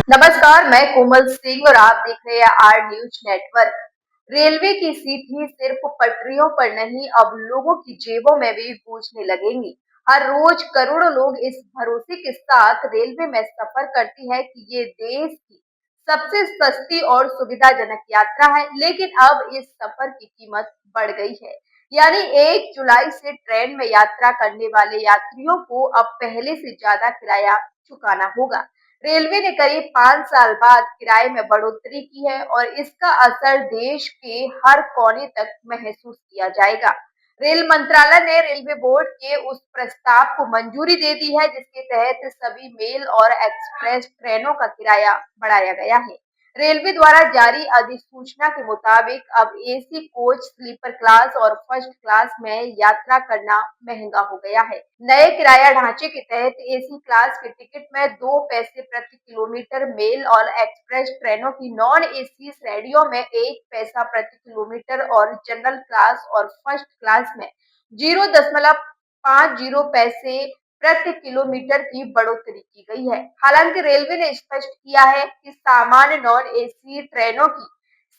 नमस्कार, मैं कोमल सिंह और आप देख रहे हैं आर न्यूज नेटवर्क। रेलवे की सीटें सिर्फ पटरियों पर नहीं, अब लोगों की जेबों में भी गूंजने लगेंगी। हर रोज करोड़ों लोग इस भरोसे के साथ रेलवे में सफर करती है कि ये देश की सबसे सस्ती और सुविधाजनक यात्रा है, लेकिन अब इस सफर की कीमत बढ़ गई है। यानी 1 जुलाई से ट्रेन में यात्रा करने वाले यात्रियों को अब पहले से ज्यादा किराया चुकाना होगा। रेलवे ने करीब 5 साल बाद किराए में बढ़ोतरी की है और इसका असर देश के हर कोने तक महसूस किया जाएगा। रेल मंत्रालय ने रेलवे बोर्ड के उस प्रस्ताव को मंजूरी दे दी है जिसके तहत सभी मेल और एक्सप्रेस ट्रेनों का किराया बढ़ाया गया है। रेलवे द्वारा जारी अधिसूचना के मुताबिक अब एसी कोच, स्लीपर क्लास और फर्स्ट क्लास में यात्रा करना महंगा हो गया है। नए किराया ढांचे के तहत एसी क्लास के टिकट में 2 पैसे प्रति किलोमीटर, मेल और एक्सप्रेस ट्रेनों की नॉन एसी श्रेणियों में 1 पैसा प्रति किलोमीटर और जनरल क्लास और फर्स्ट क्लास में 0.50 पैसे प्रति किलोमीटर की बढ़ोतरी की गई है। हालांकि रेलवे ने स्पष्ट किया है कि सामान्य नॉन एसी ट्रेनों की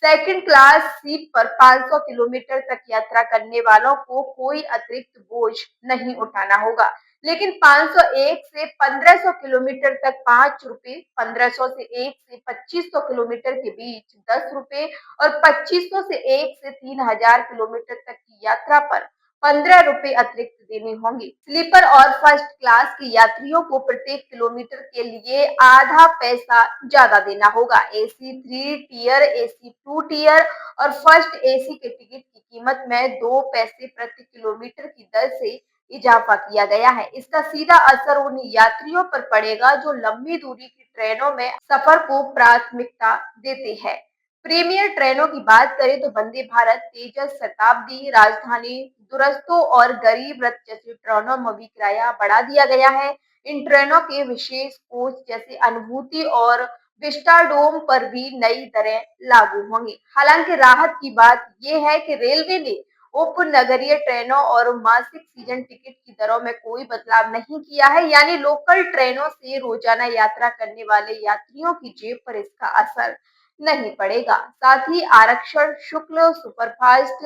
सेकंड क्लास सीट पर 500 किलोमीटर तक यात्रा करने वालों को कोई अतिरिक्त बोझ नहीं उठाना होगा, लेकिन 501 से 1500 किलोमीटर तक ₹5, 1500 से 1 से 2500 किलोमीटर के बीच ₹10 और 2500 से 1 से 3000 किलोमीटर तक की यात्रा पर ₹15 अतिरिक्त देने होंगे। स्लीपर और फर्स्ट क्लास के यात्रियों को प्रत्येक किलोमीटर के लिए आधा पैसा ज्यादा देना होगा। एसी 3 टियर, एसी 2 टियर और फर्स्ट एसी के टिकट की कीमत में 2 पैसे प्रति किलोमीटर की दर से इजाफा किया गया है। इसका सीधा असर उन यात्रियों पर पड़ेगा जो लंबी दूरी की ट्रेनों में सफर को प्राथमिकता देते हैं। प्रीमियर ट्रेनों की बात करें तो वंदे भारत, तेजस, शताब्दी, राजधानी, दुरस्तो और गरीब रथ जैसी ट्रेनों में भी किराया बढ़ा दिया गया है। इन ट्रेनों के विशेष कोच जैसे अनुभूति और विस्टाडोम पर भी नई दरें लागू होंगी। हालांकि राहत की बात यह है कि रेलवे ने उपनगरीय ट्रेनों और मासिक सीजन टिकट की दरों में कोई बदलाव नहीं किया है, यानी लोकल ट्रेनों से रोजाना यात्रा करने वाले यात्रियों की जेब पर इसका असर नहीं पड़ेगा। साथ ही आरक्षण शुल्क, सुपरफास्ट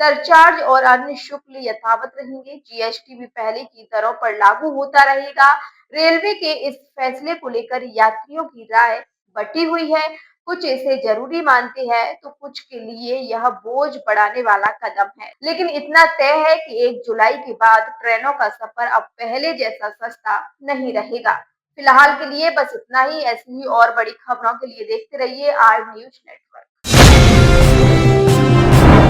सरचार्ज और अन्य शुल्क यथावत रहेंगे। जीएसटी भी पहले की दरों पर लागू होता रहेगा। रेलवे के इस फैसले को लेकर यात्रियों की राय बटी हुई है। कुछ इसे जरूरी मानते हैं तो कुछ के लिए यह बोझ बढ़ाने वाला कदम है, लेकिन इतना तय है कि 1 जुलाई के बाद ट्रेनों का सफर अब पहले जैसा सस्ता नहीं रहेगा। फिलहाल के लिए बस इतना ही। ऐसी ही और बड़ी खबरों के लिए देखते रहिए आर न्यूज नेटवर्क।